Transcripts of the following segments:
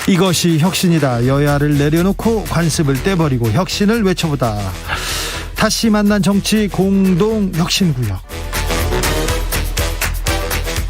이것이 혁신이다. 여야를 내려놓고 관습을 떼버리고 혁신을 외쳐보다. 다시 만난 정치 공동 혁신구역.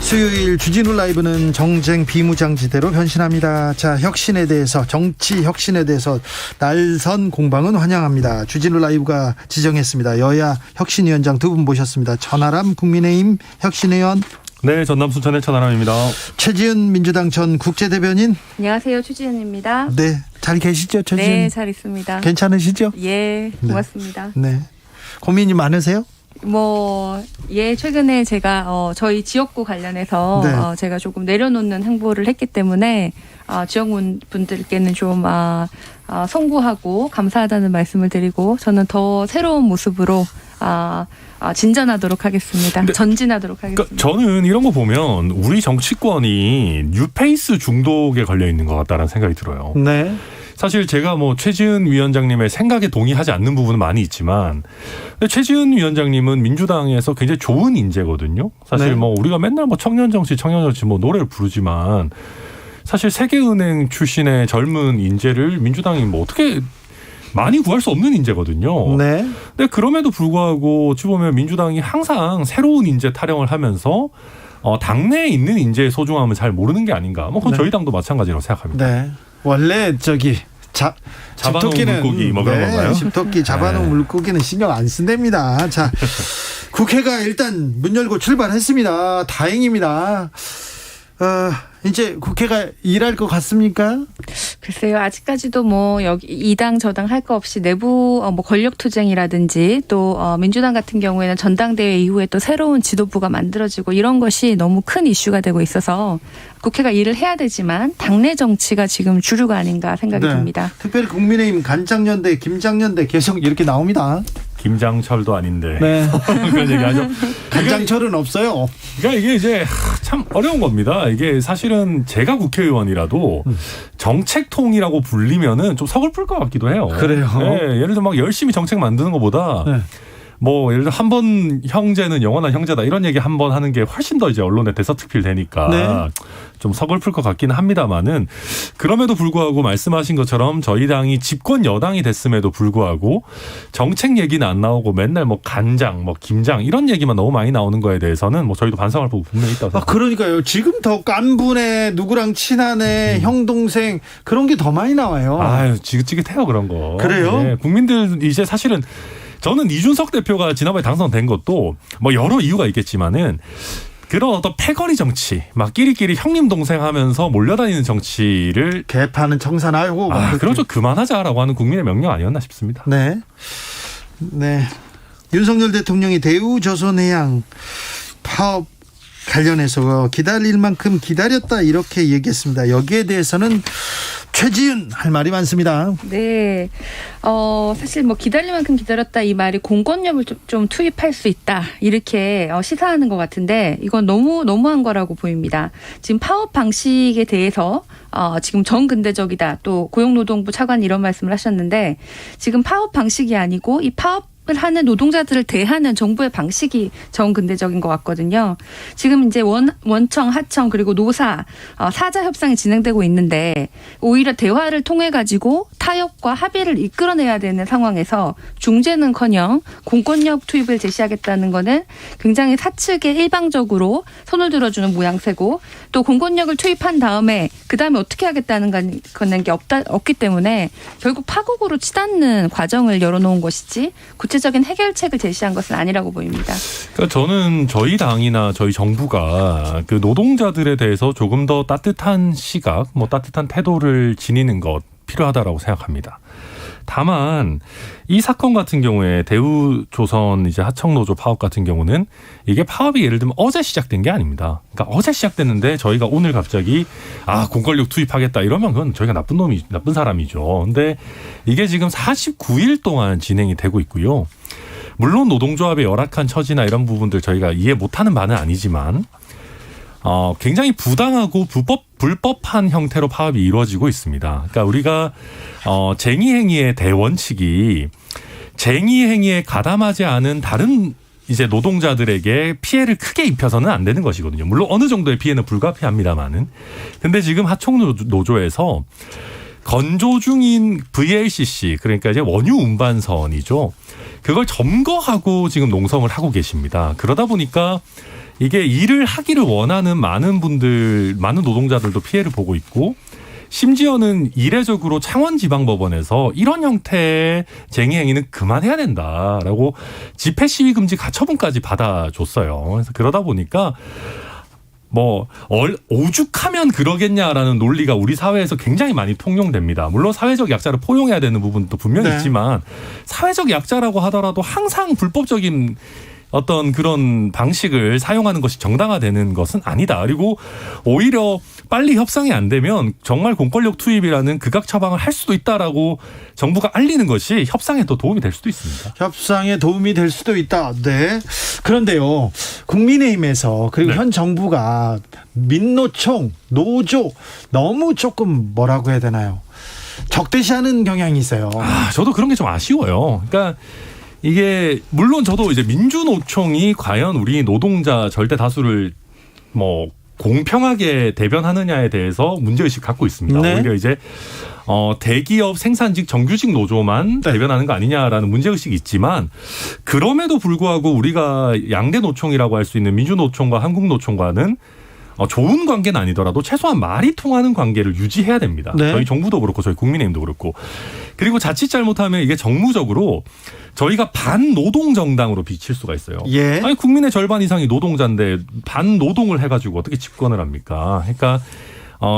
수요일 주진우 라이브는 정쟁 비무장지대로 변신합니다. 자, 혁신에 대해서, 정치 혁신에 대해서 날선 공방은 환영합니다. 주진우 라이브가 지정했습니다. 여야 혁신위원장 두 분 모셨습니다. 천하람 국민의힘 혁신위원. 네, 전남 순천의 천하람입니다. 최지은 민주당 전 국제대변인. 안녕하세요, 최지은입니다. 네, 잘 계시죠, 최지은? 네, 잘 있습니다. 괜찮으시죠? 예, 고맙습니다. 네. 고민이 많으세요? 최근에 제가 저희 지역구 관련해서 네. 제가 조금 내려놓는 행보를 했기 때문에 지역분들께는 좀 송구하고 감사하다는 말씀을 드리고 저는 더 새로운 모습으로 진전하도록 하겠습니다. 전진하도록 하겠습니다. 그러니까 저는 이런 거 보면 우리 정치권이 뉴페이스 중독에 걸려 있는 것 같다는 생각이 들어요. 네. 사실 제가 최지은 위원장님의 생각에 동의하지 않는 부분은 많이 있지만, 근데 최지은 위원장님은 민주당에서 굉장히 좋은 인재거든요. 사실 네. 우리가 맨날 청년 정치 노래를 부르지만 사실 세계은행 출신의 젊은 인재를 민주당이 어떻게 많이 구할 수 없는 인재거든요. 네. 근데 그럼에도 불구하고 어찌 보면 민주당이 항상 새로운 인재 타령을 하면서 당내에 있는 인재의 소중함을 잘 모르는 게 아닌가. 그건 네. 저희 당도 마찬가지라고 생각합니다. 네. 원래 잡아놓은 물고기 그런 건가요? 집토끼 잡아놓은 물고기는 신경 안 쓴답니다. 자, 국회가 일단 문 열고 출발했습니다. 다행입니다. 이제 국회가 일할 것 같습니까? 글쎄요, 아직까지도 여기 이 당 저당 할 거 없이 내부 권력 투쟁이라든지 또 민주당 같은 경우에는 전당대회 이후에 또 새로운 지도부가 만들어지고 이런 것이 너무 큰 이슈가 되고 있어서 국회가 일을 해야 되지만 당내 정치가 지금 주류가 아닌가 생각이 듭니다. 특별히 국민의힘 간장연대, 김장연대 계속 이렇게 나옵니다. 김장철도 아닌데. 네. 그런 얘기 하죠. 간장철은 없어요. 그러니까 이게 이제 참 어려운 겁니다. 이게 사실은 제가 국회의원이라도 정책통이라고 불리면은 좀 서글플 것 같기도 해요. 그래요? 네, 예를 들어 열심히 정책 만드는 것보다 네. 예를 들어 한 번 형제는 영원한 형제다 이런 얘기 한 번 하는 게 훨씬 더 이제 언론에 대서특필 되니까 네. 좀 서글플 것 같기는 합니다만은 그럼에도 불구하고 말씀하신 것처럼 저희 당이 집권 여당이 됐음에도 불구하고 정책 얘기는 안 나오고 맨날 간장, 김장 이런 얘기만 너무 많이 나오는 거에 대해서는 저희도 반성할 부분 분명히 있다고 생각합니다. 그러니까요. 지금 더 깐분해, 누구랑 친하네, 형 동생 그런 게 더 많이 나와요. 아유, 지긋지긋해요 그런 거. 그래요? 네, 국민들 이제 사실은 저는 이준석 대표가 지난번에 당선된 것도 여러 이유가 있겠지만은 그런 어떤 패거리 정치, 끼리끼리 형님 동생 하면서 몰려다니는 정치를 개파는 청산하고 그런 좀 그만하자라고 하는 국민의 명령 아니었나 싶습니다. 네. 네. 윤석열 대통령이 대우조선해양 파업 관련해서 기다릴 만큼 기다렸다 이렇게 얘기했습니다. 여기에 대해서는 최지은 할 말이 많습니다. 네. 사실 기다릴 만큼 기다렸다 이 말이 공권력을 좀 투입할 수 있다 이렇게 시사하는 것 같은데 이건 너무한 거라고 보입니다. 지금 파업 방식에 대해서 지금 정근대적이다 또 고용노동부 차관이 이런 말씀을 하셨는데 지금 파업 방식이 아니고 이 파업 하는 노동자들을 대하는 정부의 방식이 정근대적인 것 같거든요. 지금 이제 원청, 하청 그리고 노사 사자 협상이 진행되고 있는데 오히려 대화를 통해 가지고 타협과 합의를 이끌어내야 되는 상황에서 중재는커녕 공권력 투입을 제시하겠다는 거는 굉장히 사측에 일방적으로 손을 들어주는 모양새고 또 공권력을 투입한 다음에 그다음에 어떻게 하겠다는 거는 게 없기 때문에 결국 파국으로 치닫는 과정을 열어놓은 것이지 구체적인 해결책을 제시한 것은 아니라고 보입니다. 그러니까 저는 저희 당이나 저희 정부가 그 노동자들에 대해서 조금 더 따뜻한 시각, 따뜻한 태도를 지니는 것 필요하다라고 생각합니다. 다만 이 사건 같은 경우에 대우조선 이제 하청노조 파업 같은 경우는 이게 파업이 예를 들면 어제 시작된 게 아닙니다. 그러니까 어제 시작됐는데 저희가 오늘 갑자기 공권력 투입하겠다 이러면 그건 저희가 나쁜 사람이죠. 근데 이게 지금 49일 동안 진행이 되고 있고요. 물론 노동조합의 열악한 처지나 이런 부분들 저희가 이해 못하는 바는 아니지만 굉장히 부당하고 불법한 형태로 파업이 이루어지고 있습니다. 그러니까 우리가 쟁의행위의 대원칙이 쟁의행위에 가담하지 않은 다른 이제 노동자들에게 피해를 크게 입혀서는 안 되는 것이거든요. 물론 어느 정도의 피해는 불가피합니다만은. 근데 지금 하청노조에서 건조 중인 VLCC, 그러니까 이제 원유 운반선이죠. 그걸 점거하고 지금 농성을 하고 계십니다. 그러다 보니까 이게 일을 하기를 원하는 많은 노동자들도 피해를 보고 있고, 심지어는 이례적으로 창원지방법원에서 이런 형태의 쟁의 행위는 그만해야 된다라고 집회 시위 금지 가처분까지 받아줬어요. 그래서 그러다 보니까 오죽하면 그러겠냐라는 논리가 우리 사회에서 굉장히 많이 통용됩니다. 물론 사회적 약자를 포용해야 되는 부분도 분명히 네. 있지만, 사회적 약자라고 하더라도 항상 불법적인 어떤 그런 방식을 사용하는 것이 정당화되는 것은 아니다. 그리고 오히려 빨리 협상이 안 되면 정말 공권력 투입이라는 극악 처방을 할 수도 있다라고 정부가 알리는 것이 협상에 더 도움이 될 수도 있습니다. 협상에 도움이 될 수도 있다. 네. 그런데요, 국민의힘에서 그리고 네. 현 정부가 민노총, 노조 너무 조금 뭐라고 해야 되나요? 적대시하는 경향이 있어요. 저도 그런 게 좀 아쉬워요. 그러니까 이게 물론 저도 이제 민주노총이 과연 우리 노동자 절대 다수를 공평하게 대변하느냐에 대해서 문제의식 갖고 있습니다. 네. 오히려 이제 대기업 생산직 정규직 노조만 네. 대변하는 거 아니냐라는 문제의식이 있지만, 그럼에도 불구하고 우리가 양대 노총이라고 할 수 있는 민주노총과 한국노총과는 좋은 관계는 아니더라도 최소한 말이 통하는 관계를 유지해야 됩니다. 네. 저희 정부도 그렇고 저희 국민의힘도 그렇고. 그리고 자칫 잘못하면 이게 정무적으로 저희가 반노동 정당으로 비칠 수가 있어요. 예. 아니, 국민의 절반 이상이 노동자인데 반노동을 해가지고 어떻게 집권을 합니까? 그러니까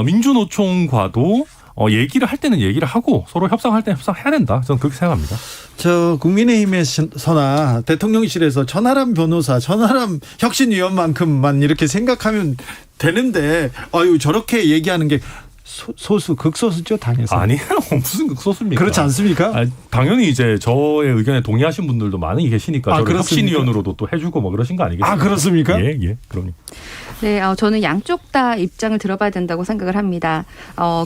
민주노총과도 얘기를 할 때는 얘기를 하고 서로 협상할 때는 협상해야 된다. 저는 그렇게 생각합니다. 저 국민의힘에서나 대통령실에서 천하람 변호사, 천하람 혁신위원만큼만 이렇게 생각하면 되는데, 저렇게 얘기하는 게 소수, 극소수죠, 당에서. 아니에요. 무슨 극소수입니까? 그렇지 않습니까? 당연히 이제 저의 의견에 동의하신 분들도 많이 계시니까 저를 그렇습니까? 혁신위원으로도 또 해주고 그러신 거 아니겠습니까? 그렇습니까? 예, 그럼요. 네, 저는 양쪽 다 입장을 들어봐야 된다고 생각을 합니다.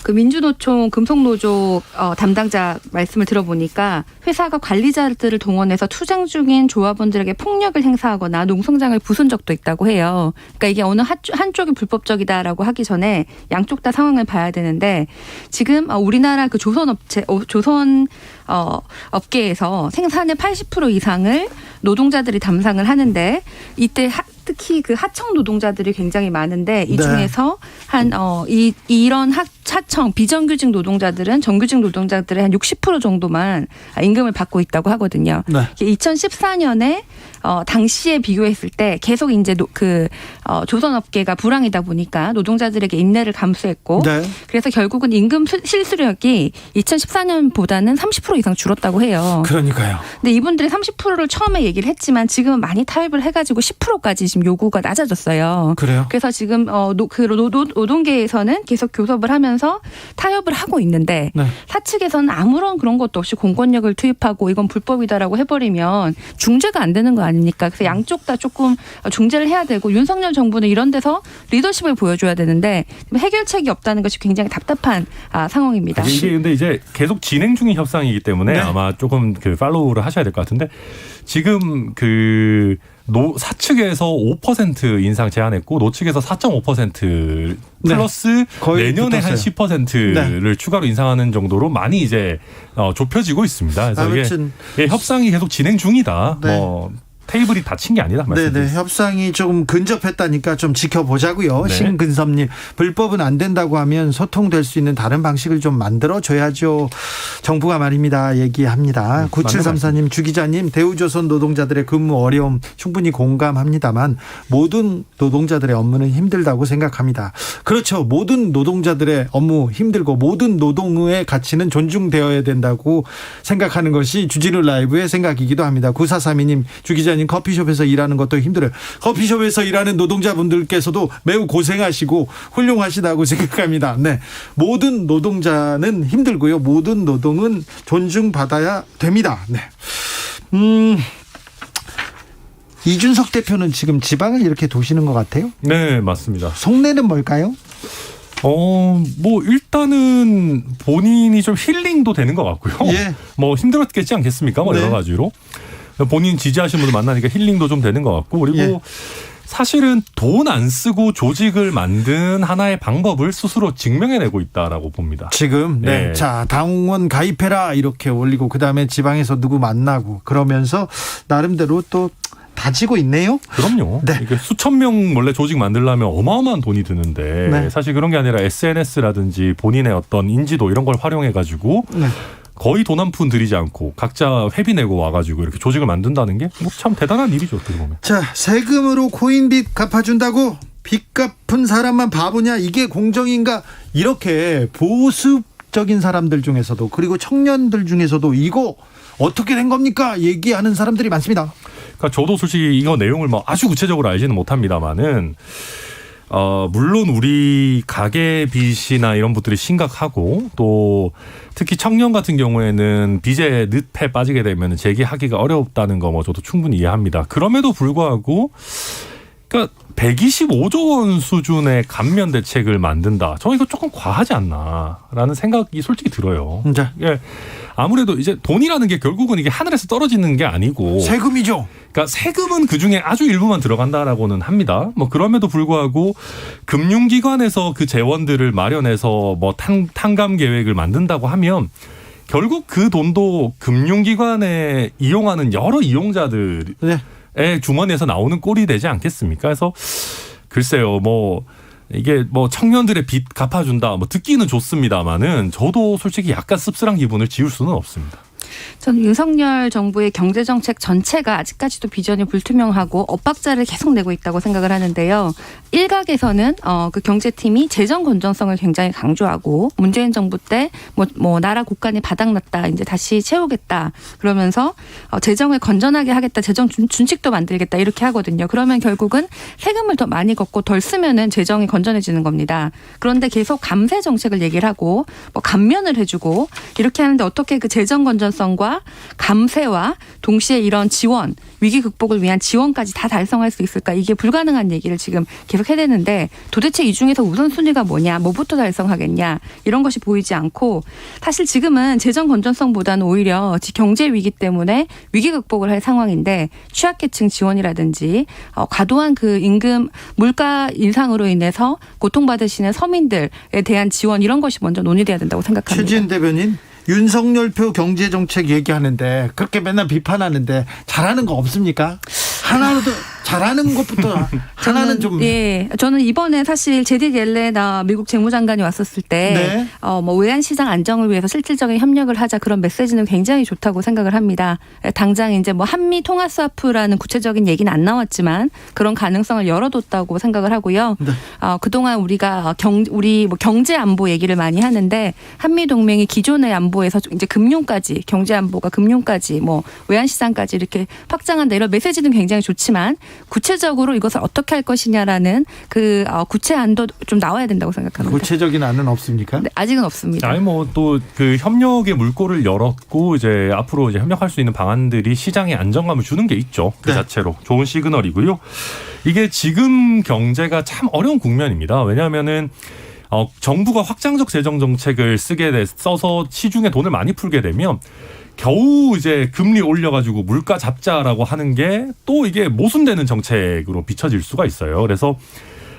그 민주노총 금속노조 담당자 말씀을 들어보니까 회사가 관리자들을 동원해서 투쟁 중인 조합원들에게 폭력을 행사하거나 농성장을 부순 적도 있다고 해요. 그러니까 이게 어느 한쪽이 불법적이다라고 하기 전에 양쪽 다 상황을 봐야 되는데, 지금 우리나라 그 조선 업계에서 생산의 80% 이상을 노동자들이 담당을 하는데, 이때 특히 그 하청 노동자들이 굉장히 많은데, 이 네. 중에서 이런 하청 비정규직 노동자들은 정규직 노동자들의 한 60% 정도만 임금을 받고 있다고 하거든요. 네. 2014년에 당시에 비교했을 때 계속 이제 조선업계가 불황이다 보니까 노동자들에게 인내를 감수했고, 네. 그래서 결국은 임금 실수력이 2014년보다는 30% 이상 줄었다고 해요. 그러니까요. 근데 이분들이 30%를 처음에 얘기를 했지만 지금은 많이 타협을 해가지고 10%까지 지금 요구가 낮아졌어요. 그래요? 그래서 지금 노동계에서는 계속 교섭을 하면서 타협을 하고 있는데, 네. 사측에서는 아무런 그런 것도 없이 공권력을 투입하고 이건 불법이다라고 해버리면 중재가 안 되는 거 아닙니까? 그래서 양쪽 다 조금 중재를 해야 되고, 윤석열 정부는 이런 데서 리더십을 보여줘야 되는데 해결책이 없다는 것이 굉장히 답답한 상황입니다. 이게 근데 이제 계속 진행 중인 협상이기 때문에 네. 아마 조금 팔로우를 하셔야 될 것 같은데, 지금 사측에서 5% 인상 제한했고 노측에서 4.5% 플러스 거의 내년에 한 붙었어요. 10%를 추가로 인상하는 정도로 많이 이제 좁혀지고 있습니다. 그래서 아무튼 이게 협상이 계속 진행 중이다. 네. 테이블이 닫힌 게 아니다. 네네, 협상이 조금 근접했다니까 좀 지켜보자고요. 네. 신근섭님, 불법은 안 된다고 하면 소통될 수 있는 다른 방식을 좀 만들어줘야죠. 정부가 말입니다. 얘기합니다. 9734님, 주 기자님, 대우조선 노동자들의 근무 어려움 충분히 공감합니다만 모든 노동자들의 업무는 힘들다고 생각합니다. 그렇죠. 모든 노동자들의 업무 힘들고 모든 노동의 가치는 존중되어야 된다고 생각하는 것이 주진우 라이브의 생각이기도 합니다. 9432님, 주 기자님, 커피숍에서 일하는 것도 힘들어요. 커피숍에서 일하는 노동자분들께서도 매우 고생하시고 훌륭하시다고 생각합니다. 네, 모든 노동자는 힘들고요. 모든 노동은 존중받아야 됩니다. 네. 이준석 대표는 지금 지방을 이렇게 도시는 것 같아요. 네, 맞습니다. 속내는 뭘까요? 일단은 본인이 좀 힐링도 되는 것 같고요. 예. 힘들었겠지 않겠습니까? 네. 여러 가지로. 본인 지지하시는 분들 만나니까 힐링도 좀 되는 것 같고 그리고 예. 사실은 돈 안 쓰고 조직을 만든 하나의 방법을 스스로 증명해내고 있다라고 봅니다. 지금 네. 네. 자, 당원 가입해라 이렇게 올리고 그다음에 지방에서 누구 만나고 그러면서 나름대로 또 다지고 있네요. 그럼요. 네. 이게 수천 명 원래 조직 만들려면 어마어마한 돈이 드는데 네. 사실 그런 게 아니라 SNS라든지 본인의 어떤 인지도 이런 걸 활용해가지고 네. 거의 돈 한 푼 들이지 않고 각자 회비 내고 와가지고 이렇게 조직을 만든다는 게 뭐 참 대단한 일이죠. 어떻게 보면. 자, 세금으로 코인빚 갚아준다고 빚 갚은 사람만 바보냐 이게 공정인가 이렇게 보수적인 사람들 중에서도 그리고 청년들 중에서도 이거 어떻게 된 겁니까 얘기하는 사람들이 많습니다. 그러니까 저도 솔직히 이거 내용을 뭐 아주 구체적으로 알지는 못합니다만은 물론 우리 가계 빚이나 이런 것들이 심각하고 또 특히 청년 같은 경우에는 빚의 늪에 빠지게 되면 재기하기가 어렵다는 거 뭐 저도 충분히 이해합니다. 그럼에도 불구하고 그러니까 125조 원 수준의 감면 대책을 만든다. 저는 이거 조금 과하지 않나라는 생각이 솔직히 들어요. 자, 예. 아무래도 이제 돈이라는 게 결국은 이게 하늘에서 떨어지는 게 아니고 세금이죠. 그러니까 세금은 그중에 아주 일부만 들어간다라고는 합니다. 뭐 그럼에도 불구하고 금융기관에서 그 재원들을 마련해서 뭐 탕감 계획을 만든다고 하면 결국 그 돈도 금융기관에 이용하는 여러 이용자들의 네. 주머니에서 나오는 꼴이 되지 않겠습니까? 그래서 글쎄요, 뭐 이게 뭐 청년들의 빚 갚아준다, 뭐 듣기는 좋습니다만은 저도 솔직히 약간 씁쓸한 기분을 지울 수는 없습니다. 저는 윤석열 정부의 경제정책 전체가 아직까지도 비전이 불투명하고 엇박자를 계속 내고 있다고 생각을 하는데요. 일각에서는 그 경제팀이 재정 건전성을 굉장히 강조하고 문재인 정부 때 뭐 나라 곳간이 바닥났다 이제 다시 채우겠다 그러면서 재정을 건전하게 하겠다 재정 준칙도 만들겠다 이렇게 하거든요. 그러면 결국은 세금을 더 많이 걷고 덜 쓰면은 재정이 건전해지는 겁니다. 그런데 계속 감세 정책을 얘기를 하고 뭐 감면을 해주고 이렇게 하는데 어떻게 그 재정 건전성과 감세와 동시에 이런 지원 위기 극복을 위한 지원까지 다 달성할 수 있을까 이게 불가능한 얘기를 지금 계속 해대는데 도대체 이 중에서 우선순위가 뭐냐 뭐부터 달성하겠냐 이런 것이 보이지 않고 사실 지금은 재정 건전성보다는 오히려 경제 위기 때문에 위기 극복을 할 상황인데 취약계층 지원이라든지 과도한 그 임금 물가 인상으로 인해서 고통받으시는 서민들에 대한 지원 이런 것이 먼저 논의돼야 된다고 생각합니다. 최지은 대변인 윤석열표 경제정책 얘기하는데 그렇게 맨날 비판하는데 잘하는 거 없습니까? 하나라도 잘하는 것부터 하나는 좀. 예, 저는 이번에 사실 제디 옐렌 미국 재무장관이 왔었을 때 네. 뭐 외환시장 안정을 위해서 실질적인 협력을 하자 그런 메시지는 굉장히 좋다고 생각을 합니다. 당장 이제 뭐 한미 통화 스와프라는 구체적인 얘기는 안 나왔지만 그런 가능성을 열어뒀다고 생각을 하고요. 네. 그동안 우리가 우리 뭐 경제 안보 얘기를 많이 하는데 한미 동맹이 기존의 안보에서 이제 금융까지 경제 안보가 금융까지 뭐 외환시장까지 이렇게 확장한다 이런 메시지는 굉장히 좋지만 구체적으로 이것을 어떻게 할 것이냐라는 그 구체안도 좀 나와야 된다고 생각합니다. 구체적인 안은 없습니까? 네, 아직은 없습니다. 아니 뭐 또 그 협력의 물꼬를 열었고 이제 앞으로 이제 협력할 수 있는 방안들이 시장에 안정감을 주는 게 있죠. 그 네. 자체로 좋은 시그널이고요. 이게 지금 경제가 참 어려운 국면입니다. 왜냐하면은 정부가 확장적 재정 정책을 써서 시중에 돈을 많이 풀게 되면 겨우 이제 금리 올려가지고 물가 잡자라고 하는 게 또 이게 모순되는 정책으로 비춰질 수가 있어요. 그래서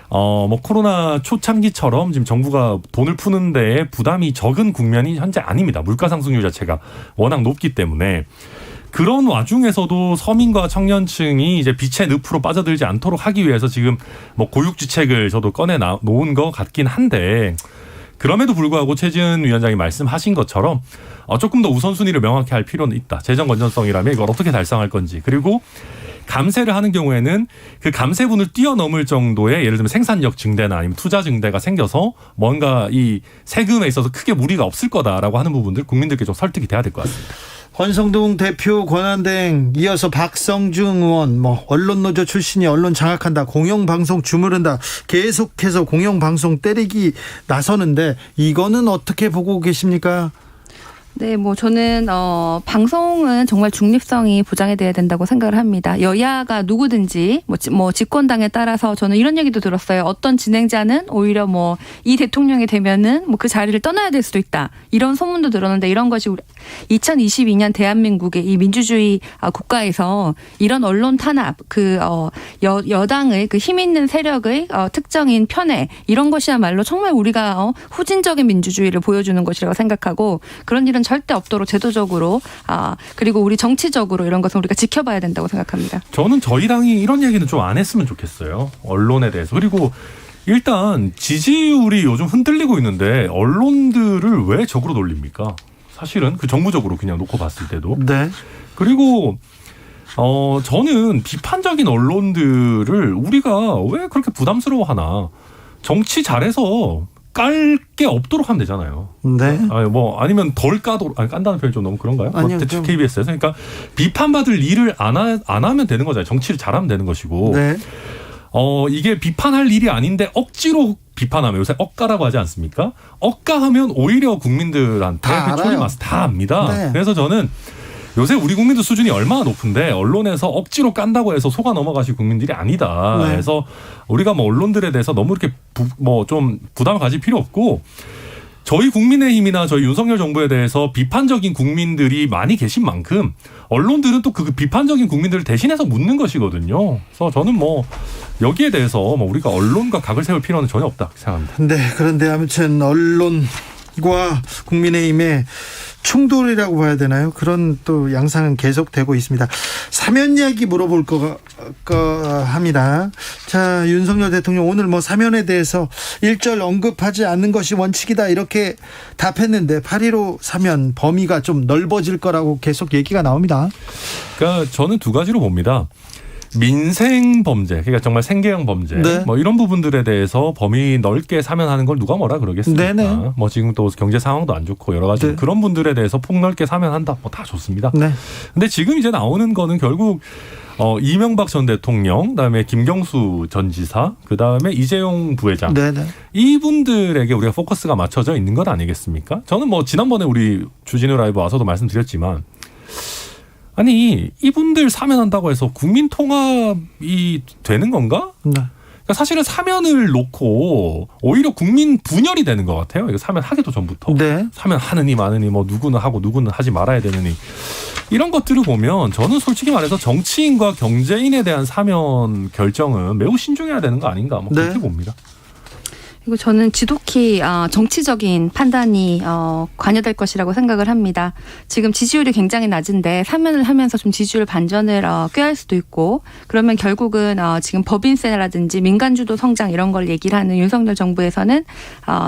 뭐 코로나 초창기처럼 지금 정부가 돈을 푸는 데에 부담이 적은 국면이 현재 아닙니다. 물가 상승률 자체가 워낙 높기 때문에. 그런 와중에서도 서민과 청년층이 이제 빛의 늪으로 빠져들지 않도록 하기 위해서 지금 뭐 고육지책을 저도 꺼내 놓은 것 같긴 한데 그럼에도 불구하고 최지은 위원장이 말씀하신 것처럼 조금 더 우선순위를 명확히 할 필요는 있다. 재정 건전성이라면 이걸 어떻게 달성할 건지. 그리고 감세를 하는 경우에는 그 감세분을 뛰어넘을 정도의 예를 들면 생산력 증대나 아니면 투자 증대가 생겨서 뭔가 이 세금에 있어서 크게 무리가 없을 거다라고 하는 부분들 국민들께 좀 설득이 돼야 될 것 같습니다. 권성동 대표 권한대행 이어서 박성중 의원 뭐 언론노조 출신이 언론 장악한다 공영방송 주무른다 계속해서 공영방송 때리기 나서는데 이거는 어떻게 보고 계십니까? 네, 뭐 저는 방송은 정말 중립성이 보장이 돼야 된다고 생각을 합니다. 여야가 누구든지 뭐 집권당에 따라서 저는 이런 얘기도 들었어요. 어떤 진행자는 오히려 뭐 이 대통령이 되면은 뭐 그 자리를 떠나야 될 수도 있다. 이런 소문도 들었는데 이런 것이 우리 2022년 대한민국의 이 민주주의 국가에서 이런 언론 탄압, 여당의 그 힘 있는 세력의 특정인 편애 이런 것이야말로 정말 우리가 후진적인 민주주의를 보여주는 것이라고 생각하고 그런 일은 절대 없도록 제도적으로 그리고 우리 정치적으로 이런 것은 우리가 지켜봐야 된다고 생각합니다. 저는 저희 당이 이런 얘기는 좀 안 했으면 좋겠어요. 언론에 대해서. 그리고 일단 지지율이 요즘 흔들리고 있는데 언론들을 왜 적으로 돌립니까? 사실은 그 정무적으로 그냥 놓고 봤을 때도. 네. 그리고 저는 비판적인 언론들을 우리가 왜 그렇게 부담스러워하나. 정치 잘해서 깔 게 없도록 하면 되잖아요. 네. 아니면 덜 까도록, 깐다는 표현이 좀 너무 그런가요? 아니요. KBS에서. 그러니까 비판받을 일을 안 하면 되는 거잖아요. 정치를 잘하면 되는 것이고. 네. 이게 비판할 일이 아닌데 억지로 비판하면 요새 억가라고 하지 않습니까? 억가하면 오히려 국민들한테 다 알아요. 맛을 다 압니다. 네. 그래서 저는 요새 우리 국민들 수준이 얼마나 높은데 언론에서 억지로 깐다고 해서 속아 넘어가실 국민들이 아니다. 네. 그래서 우리가 뭐 언론들에 대해서 너무 이렇게 좀 부담을 가질 필요 없고 저희 국민의힘이나 저희 윤석열 정부에 대해서 비판적인 국민들이 많이 계신 만큼 언론들은 또 그 비판적인 국민들을 대신해서 묻는 것이거든요. 그래서 저는 뭐 여기에 대해서 뭐 우리가 언론과 각을 세울 필요는 전혀 없다 생각합니다. 네. 그런데 아무튼 언론과 국민의힘의 충돌이라고 봐야 되나요? 그런 또 양상은 계속되고 있습니다. 사면 이야기 물어볼 거 합니다. 자, 윤석열 대통령 오늘 뭐 사면에 대해서 일절 언급하지 않는 것이 원칙이다 이렇게 답했는데 8.15 사면 범위가 좀 넓어질 거라고 계속 얘기가 나옵니다. 그러니까 저는 두 가지로 봅니다. 민생 범죄, 그러니까 정말 생계형 범죄, 네. 뭐 이런 부분들에 대해서 범위 넓게 사면하는 걸 누가 뭐라 그러겠습니까? 네네. 뭐 지금 또 경제 상황도 안 좋고 여러 가지 네. 그런 분들에 대해서 폭넓게 사면한다, 뭐 다 좋습니다. 네. 근데 지금 이제 나오는 거는 결국 이명박 전 대통령, 그다음에 김경수 전 지사, 그다음에 이재용 부회장, 네네. 이분들에게 우리가 포커스가 맞춰져 있는 것 아니겠습니까? 저는 뭐 지난번에 우리 주진우 라이브 와서도 말씀드렸지만. 아니 이분들 사면한다고 해서 국민 통합이 되는 건가? 네. 그러니까 사실은 사면을 놓고 오히려 국민 분열이 되는 것 같아요. 이거 사면하기도 전부터. 네. 사면하느니 마느니 뭐 누구는 하고 누구는 하지 말아야 되느니 이런 것들을 보면 저는 솔직히 말해서 정치인과 경제인에 대한 사면 결정은 매우 신중해야 되는 거 아닌가 뭐 그렇게 네. 봅니다. 그리고 저는 지독히 정치적인 판단이 관여될 것이라고 생각을 합니다. 지금 지지율이 굉장히 낮은데 사면을 하면서 좀 지지율 반전을 꾀할 수도 있고 그러면 결국은 지금 법인세라든지 민간주도 성장 이런 걸 얘기를 하는 윤석열 정부에서는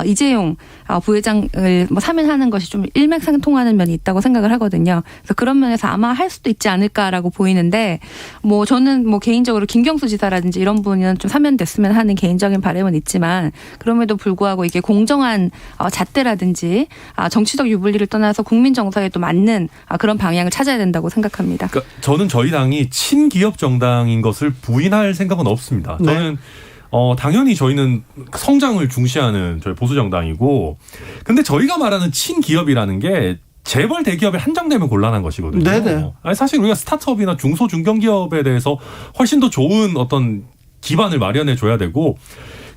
이재용 부회장을 뭐 사면하는 것이 좀 일맥상통하는 면이 있다고 생각을 하거든요. 그래서 그런 면에서 아마 할 수도 있지 않을까라고 보이는데 뭐 저는 뭐 개인적으로 김경수 지사라든지 이런 분은 좀 사면됐으면 하는 개인적인 바람은 있지만 그럼에도 불구하고 이게 공정한 잣대라든지 정치적 유불리를 떠나서 국민 정서에 또 맞는 그런 방향을 찾아야 된다고 생각합니다. 그러니까 저는 저희 당이 친기업 정당인 것을 부인할 생각은 없습니다. 네. 저는 당연히 저희는 성장을 중시하는 저희 보수 정당이고, 근데 저희가 말하는 친기업이라는 게 재벌 대기업에 한정되면 곤란한 것이거든요. 네네. 아니 사실 우리가 스타트업이나 중소 중견기업에 대해서 훨씬 더 좋은 어떤 기반을 마련해 줘야 되고.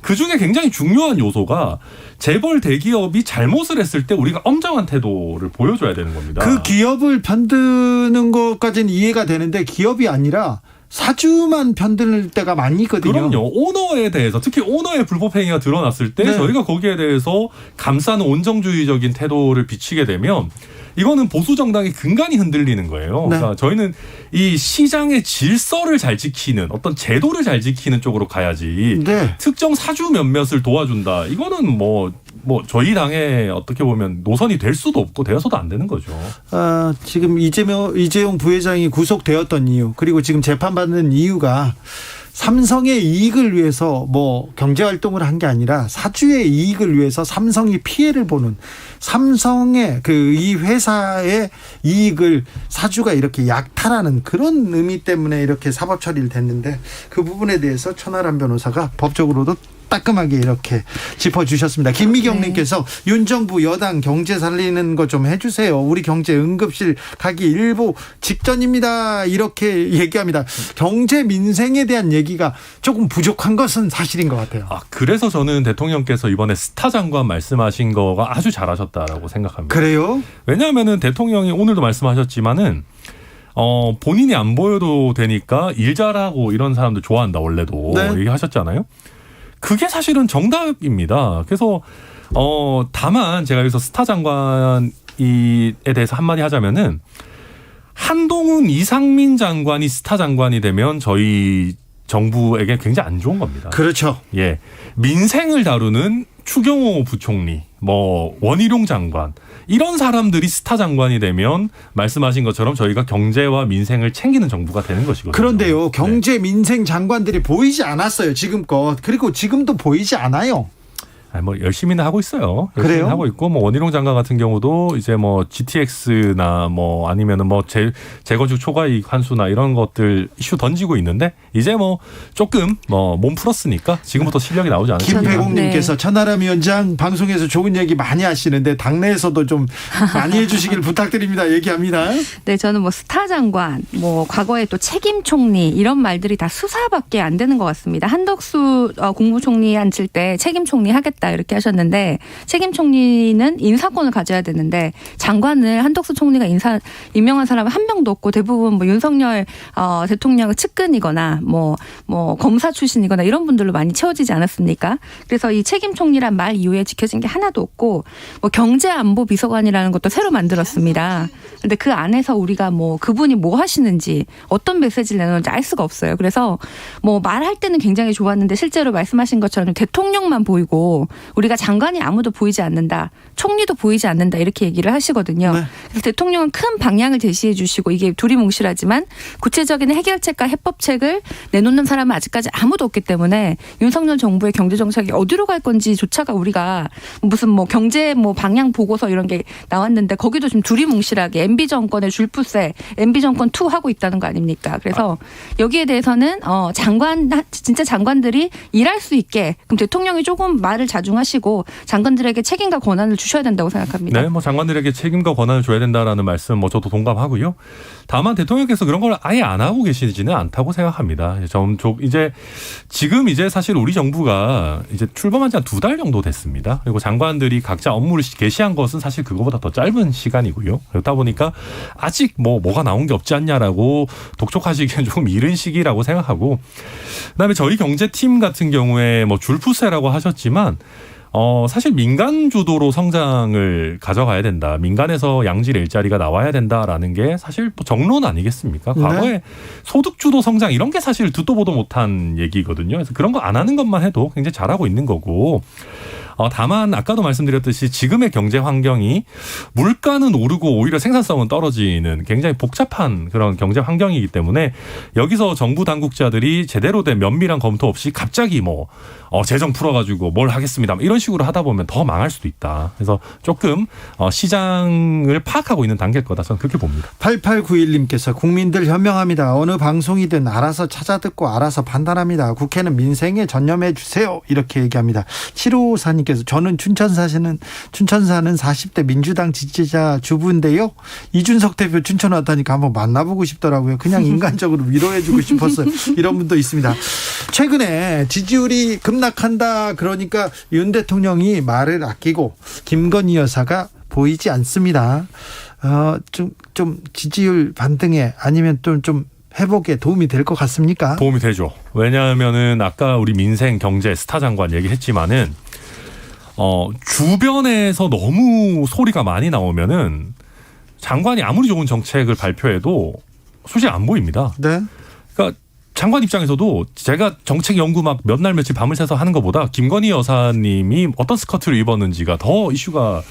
그중에 굉장히 중요한 요소가 재벌 대기업이 잘못을 했을 때 우리가 엄정한 태도를 보여줘야 되는 겁니다. 그 기업을 편드는 것까지는 이해가 되는데 기업이 아니라 사주만 편들 때가 많이 있거든요. 그럼요. 오너에 대해서 특히 오너의 불법 행위가 드러났을 때 네. 저희가 거기에 대해서 감싸는 온정주의적인 태도를 비치게 되면 이거는 보수 정당의 근간이 흔들리는 거예요. 네. 그러니까 저희는 이 시장의 질서를 잘 지키는 어떤 제도를 잘 지키는 쪽으로 가야지. 네. 특정 사주 몇몇을 도와준다. 이거는 뭐 저희 당의 어떻게 보면 노선이 될 수도 없고 되어서도 안 되는 거죠. 지금 이재용 부회장이 구속되었던 이유 그리고 지금 재판받는 이유가 삼성의 이익을 위해서 뭐 경제활동을 한 게 아니라 사주의 이익을 위해서 삼성이 피해를 보는 삼성의 이 회사의 이익을 사주가 이렇게 약탈하는 그런 의미 때문에 이렇게 사법 처리를 됐는데 그 부분에 대해서 천하람 변호사가 법적으로도 따끔하게 이렇게 짚어주셨습니다. 김미경님께서 윤 정부 여당 경제 살리는 거 좀 해주세요. 우리 경제 응급실 가기 일보 직전입니다. 이렇게 얘기합니다. 경제 민생에 대한 얘기가 조금 부족한 것은 사실인 것 같아요. 그래서 저는 대통령께서 이번에 스타 장관 말씀하신 거가 아주 잘하셨다라고 생각합니다. 그래요? 왜냐하면은 대통령이 오늘도 말씀하셨지만은 본인이 안 보여도 되니까 일 잘하고 이런 사람들 좋아한다 원래도 네. 얘기하셨잖아요. 그게 사실은 정답입니다. 그래서 다만 제가 여기서 스타 장관에 대해서 한마디 하자면은 한동훈 이상민 장관이 스타 장관이 되면 저희 정부에게 굉장히 안 좋은 겁니다. 그렇죠. 예, 민생을 다루는 추경호 부총리, 원희룡 장관 이런 사람들이 스타 장관이 되면 말씀하신 것처럼 저희가 경제와 민생을 챙기는 정부가 되는 것이거든요. 그런데요, 경제 민생 장관들이 보이지 않았어요, 지금껏. 그리고 지금도 보이지 않아요. 열심히는 하고 있어요. 열심히 그래요? 하고 있고, 원희룡 장관 같은 경우도 이제 GTX나 아니면은 재건축 초과이익 환수나 이런 것들 이슈 던지고 있는데, 이제 조금 몸 풀었으니까 지금부터 실력이 나오지 않을까. 김배공님께서 천하람 위원장 방송에서 좋은 얘기 많이 하시는데 당내에서도 좀 많이 해주시길 부탁드립니다. 얘기합니다. 네, 저는 스타 장관, 과거에 또 책임 총리 이런 말들이 다 수사밖에 안 되는 것 같습니다. 한덕수 국무총리 앉힐 때 책임 총리 하겠다 이렇게 하셨는데, 책임 총리는 인사권을 가져야 되는데 장관을 한덕수 총리가 임명한 사람은 한 명도 없고 대부분 윤석열 대통령 측근이거나 검사 출신이거나 이런 분들로 많이 채워지지 않았습니까? 그래서 이 책임 총리란 말 이후에 지켜진 게 하나도 없고, 경제안보 비서관이라는 것도 새로 만들었습니다. 근데 그 안에서 우리가 그분이 뭐 하시는지 어떤 메시지를 내놓는지 알 수가 없어요. 그래서 말할 때는 굉장히 좋았는데 실제로 말씀하신 것처럼 대통령만 보이고 우리가 장관이 아무도 보이지 않는다, 총리도 보이지 않는다 이렇게 얘기를 하시거든요. 네. 그래서 대통령은 큰 방향을 제시해 주시고 이게 두리뭉실하지만 구체적인 해결책과 해법책을 내놓는 사람은 아직까지 아무도 없기 때문에 윤석열 정부의 경제정책이 어디로 갈 건지조차가 우리가 무슨 경제 방향 보고서 이런 게 나왔는데 거기도 좀 두리뭉실하게 MB 정권의 줄푸세, MB 정권 2 하고 있다는 거 아닙니까? 그래서 여기에 대해서는 진짜 장관들이 일할 수 있게 그럼 대통령이 조금 말을 자중하시고 장관들에게 책임과 권한을 주셔야 된다고 생각합니다. 네, 장관들에게 책임과 권한을 줘야 된다라는 말씀 저도 동감하고요. 다만 대통령께서 그런 걸 아예 안 하고 계시지는 않다고 생각합니다. 지금 사실 우리 정부가 출범한 지 한 2달 정도 됐습니다. 그리고 장관들이 각자 업무를 개시한 것은 사실 그거보다 더 짧은 시간이고요. 그렇다 보니까 아직 뭐가 나온 게 없지 않냐라고 독촉하시기엔 조금 이른 시기라고 생각하고, 그다음에 저희 경제팀 같은 경우에 줄푸세라고 하셨지만 사실 민간 주도로 성장을 가져가야 된다. 민간에서 양질 일자리가 나와야 된다라는 게 사실 정론 아니겠습니까? 과거에 네. 소득 주도 성장 이런 게 사실 듣도 보도 못한 얘기거든요. 그래서 그런 거 안 하는 것만 해도 굉장히 잘하고 있는 거고, 다만 아까도 말씀드렸듯이 지금의 경제 환경이 물가는 오르고 오히려 생산성은 떨어지는 굉장히 복잡한 그런 경제 환경이기 때문에 여기서 정부 당국자들이 제대로 된 면밀한 검토 없이 갑자기 재정 풀어가지고 뭘 하겠습니다 이런 식으로 하다 보면 더 망할 수도 있다. 그래서 조금 시장을 파악하고 있는 단계일 거다 저는 그렇게 봅니다. 8891님께서 국민들 현명합니다. 어느 방송이든 알아서 찾아듣고 알아서 판단합니다. 국회는 민생에 전념해 주세요. 이렇게 얘기합니다. 7554님께서 저는 춘천 사는 40대 민주당 지지자 주부인데요. 이준석 대표 춘천 왔다니까 한번 만나보고 싶더라고요. 그냥 인간적으로 위로해주고 싶었어요. 이런 분도 있습니다. 최근에 지지율이 급락한다 그러니까 윤 대통령이 말을 아끼고 김건희 여사가 보이지 않습니다. 좀 지지율 반등에 아니면 좀 회복에 도움이 될 것 같습니까? 도움이 되죠. 왜냐하면은 아까 우리 민생 경제 스타 장관 얘기했지만은 주변에서 너무 소리가 많이 나오면은 장관이 아무리 좋은 정책을 발표해도 솔직히 안 보입니다. 네. 그러니까 장관 입장에서도 제가 정책 연구 몇 날 며칠 밤을 새서 하는 것보다 김건희 여사님이 어떤 스커트를 입었는지가 더 이슈가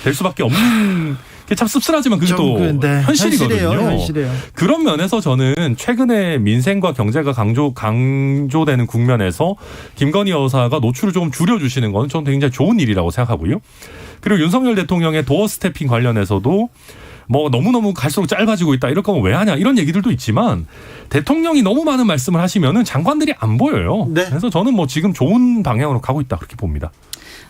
될 수밖에 없는 게 참 씁쓸하지만 그게 또 현실이거든요. 현실이에요. 그런 면에서 저는 최근에 민생과 경제가 강조되는 국면에서 김건희 여사가 노출을 좀 줄여주시는 건 저는 굉장히 좋은 일이라고 생각하고요. 그리고 윤석열 대통령의 도어 스태핑 관련해서도 뭐 너무너무 갈수록 짧아지고 있다. 이럴 거면 왜 하냐. 이런 얘기들도 있지만 대통령이 너무 많은 말씀을 하시면은 장관들이 안 보여요. 네. 그래서 저는 뭐 지금 좋은 방향으로 가고 있다. 그렇게 봅니다.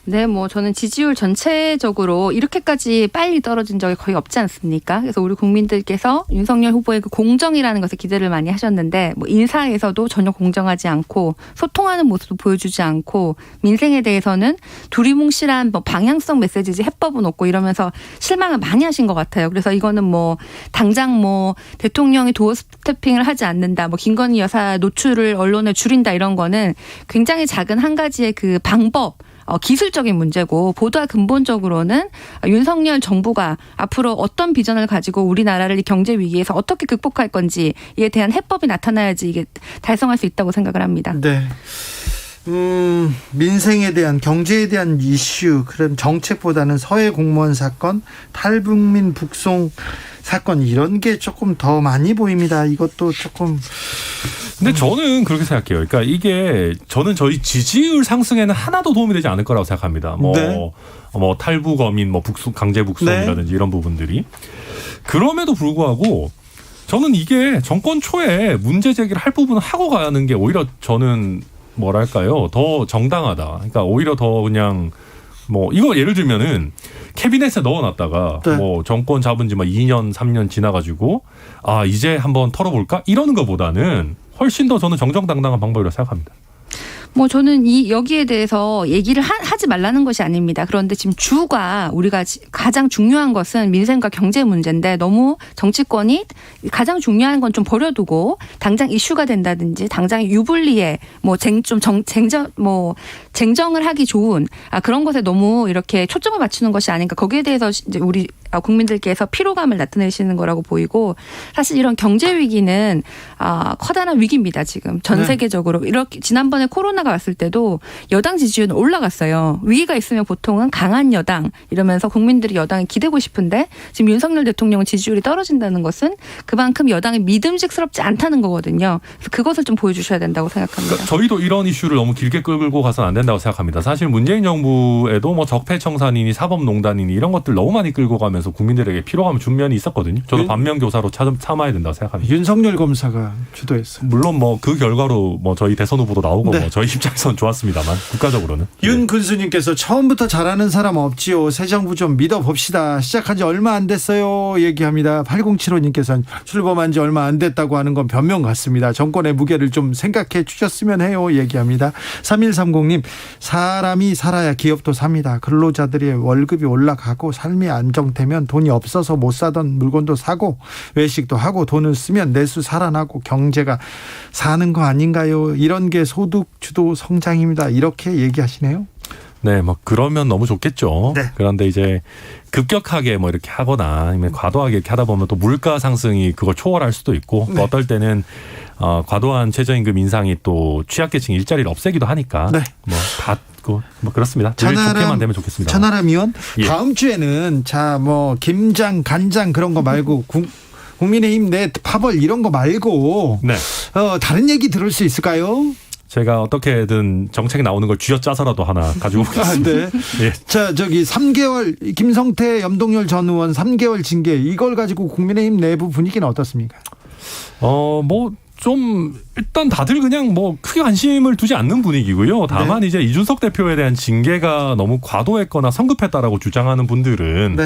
네, 뭐 저는 지지율 전체적으로 이렇게까지 빨리 떨어진 적이 거의 없지 않습니까? 그래서 우리 국민들께서 윤석열 후보의 그 공정이라는 것에 기대를 많이 하셨는데 뭐 인사에서도 전혀 공정하지 않고 소통하는 모습도 보여주지 않고 민생에 대해서는 두리뭉실한 뭐 방향성 메시지지 해법은 없고 이러면서 실망을 많이 하신 것 같아요. 그래서 이거는 뭐 당장 뭐 대통령이 도어 스태핑을 하지 않는다, 뭐 김건희 여사 노출을 언론에 줄인다 이런 거는 굉장히 작은 한 가지의 그 방법 기술적인 문제고 보다 근본적으로는 윤석열 정부가 앞으로 어떤 비전을 가지고 우리나라를 이 경제 위기에서 어떻게 극복할 건지에 대한 해법이 나타나야지 이게 달성할 수 있다고 생각을 합니다. 네. 민생에 대한 경제에 대한 이슈 그런 정책보다는 서해 공무원 사건, 탈북민 북송 사건 이런 게 조금 더 많이 보입니다. 이것도 조금. 근데 저는 그렇게 생각해요. 그러니까 이게 저는 저희 지지율 상승에는 하나도 도움이 되지 않을 거라고 생각합니다. 네. 뭐 탈북 어민, 뭐 강제 북송이라든지 이런 부분들이. 그럼에도 불구하고 저는 이게 정권 초에 문제 제기를 할 부분은 하고 가는 게 오히려 저는 뭐랄까요, 더 정당하다. 그러니까 오히려 더 그냥 뭐 이거 예를 들면은 캐비넷에 넣어놨다가 네. 뭐 정권 잡은 지 막 2년 3년 지나가지고 아 이제 한번 털어볼까 이러는 것보다는 훨씬 더 저는 정정당당한 방법이라고 생각합니다. 뭐 저는 여기에 대해서 얘기를 하지 말라는 것이 아닙니다. 그런데 지금 주가 우리가 가장 중요한 것은 민생과 경제 문제인데 너무 정치권이 가장 중요한 건 좀 버려두고 당장 이슈가 된다든지 당장 유불리에 뭐 쟁정을 하기 좋은 그런 것에 너무 이렇게 초점을 맞추는 것이 아닌가. 거기에 대해서 이제 우리 국민들께서 피로감을 나타내시는 거라고 보이고 사실 이런 경제 위기는 커다란 위기입니다. 지금 전 세계적으로 이렇게 지난번에 코로나가 왔을 때도 여당 지지율은 올라갔어요. 위기가 있으면 보통은 강한 여당 이러면서 국민들이 여당에 기대고 싶은데 지금 윤석열 대통령은 지지율이 떨어진다는 것은 그만큼 여당이 믿음직스럽지 않다는 거거든요. 그래서 그것을 좀 보여주셔야 된다고 생각합니다. 그러니까 저희도 이런 이슈를 너무 길게 끌고 가서는 안 된다고 생각합니다. 사실 문재인 정부에도 뭐 적폐청산이니 사법농단이니 이런 것들 너무 많이 끌고 가면서 국민들에게 피로감을 준 면이 있었거든요. 저도 반면교사로 참아야 된다고 생각합니다. 윤석열 검사가 주도했어요. 물론 뭐 그 결과로 뭐 저희 대선 후보도 나오고 네. 뭐 저희 입장에서는 좋았습니다만 국가적으로는. 윤근수님께서 처음부터 잘하는 사람 없지요. 새 정부 좀 믿어봅시다. 시작한 지 얼마 안 됐어요. 얘기합니다. 8075님께서는 출범한 지 얼마 안 됐다고 하는 건 변명 같습니다. 정권의 무게를 좀 생각해 주셨으면 해요. 얘기합니다. 3130님 사람이 살아야 기업도 삽니다. 근로자들의 월급이 올라가고 삶이 안정되면 돈이 없어서 못 사던 물건도 사고 외식도 하고 돈을 쓰면 내수 살아나고 경제가 사는 거 아닌가요? 이런 게 소득 주도 성장입니다. 이렇게 얘기하시네요. 네, 뭐 그러면 너무 좋겠죠. 네. 그런데 이제 급격하게 뭐 이렇게 하거나 아니면 과도하게 이렇게 하다 보면 또 물가 상승이 그걸 초월할 수도 있고 또 어떨 때는 과도한 최저임금 인상이 또 취약계층 일자리를 없애기도 하니까 뭐 다 뭐 그렇습니다. 늘 좋게만 되면 좋겠습니다. 천하람 의원 예. 다음 주에는 뭐 김장 간장 그런 거 말고 국민의힘 내 파벌 이런 거 말고 네. 다른 얘기 들을 수 있을까요? 제가 어떻게든 정책이 나오는 걸 쥐어짜서라도 하나 가지고 오겠습니다. 네. 예. 자, 3개월 김성태 염동열 전 의원 3개월 징계 이걸 가지고 국민의힘 내부 분위기는 어떻습니까? 뭐 좀 일단 다들 그냥 뭐 크게 관심을 두지 않는 분위기고요. 다만 이제 이준석 대표에 대한 징계가 너무 과도했거나 성급했다라고 주장하는 분들은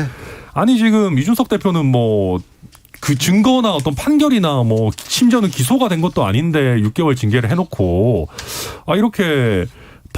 아니 지금 이준석 대표는 뭐 그 증거나 어떤 판결이나 뭐 심지어는 기소가 된 것도 아닌데 6개월 징계를 해놓고 이렇게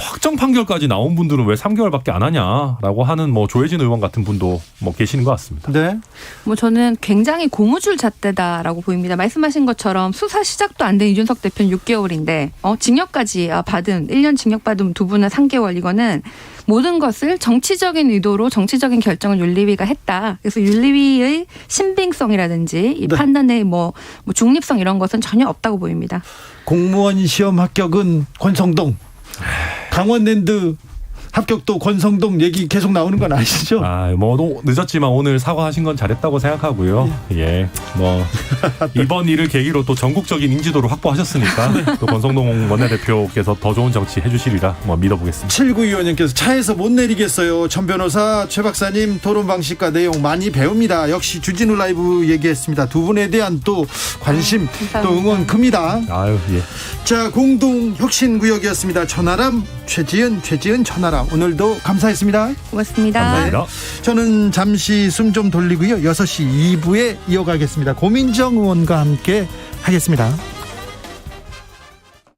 확정 판결까지 나온 분들은 왜 3개월밖에 안 하냐라고 하는 뭐 조혜진 의원 같은 분도 뭐 계시는 것 같습니다. 네. 뭐 저는 굉장히 고무줄 잣대다라고 보입니다. 말씀하신 것처럼 수사 시작도 안 된 이준석 대표는 6개월인데 징역까지 받은 1년 징역 받은 두 분은 3개월 이거는 모든 것을 정치적인 의도로 정치적인 결정을 윤리위가 했다. 그래서 윤리위의 신빙성이라든지 이 판단의 뭐 중립성 이런 것은 전혀 없다고 보입니다. 공무원 시험 합격은 권성동, 강원랜드 합격도 권성동 얘기 계속 나오는 건 아시죠? 뭐 늦었지만 오늘 사과하신 건 잘했다고 생각하고요. 예, 뭐 이번 일을 계기로 또 전국적인 인지도를 확보하셨으니까 또 권성동 원내대표께서 더 좋은 정치 해주시리라 뭐 믿어보겠습니다. 7925님께서 차에서 못 내리겠어요. 전 변호사, 최 박사님 토론 방식과 내용 많이 배웁니다. 역시 주진우 라이브 얘기했습니다. 두 분에 대한 또 관심, 감사합니다. 또 응원 큽니다. 아유, 예. 자, 공동혁신구역이었습니다. 천하람, 최지은 천하람. 오늘도 감사했습니다. 고맙습니다. 감사합니다. 저는 잠시 숨 좀 돌리고요. 6시 2부에 이어가겠습니다. 고민정 의원과 함께 하겠습니다.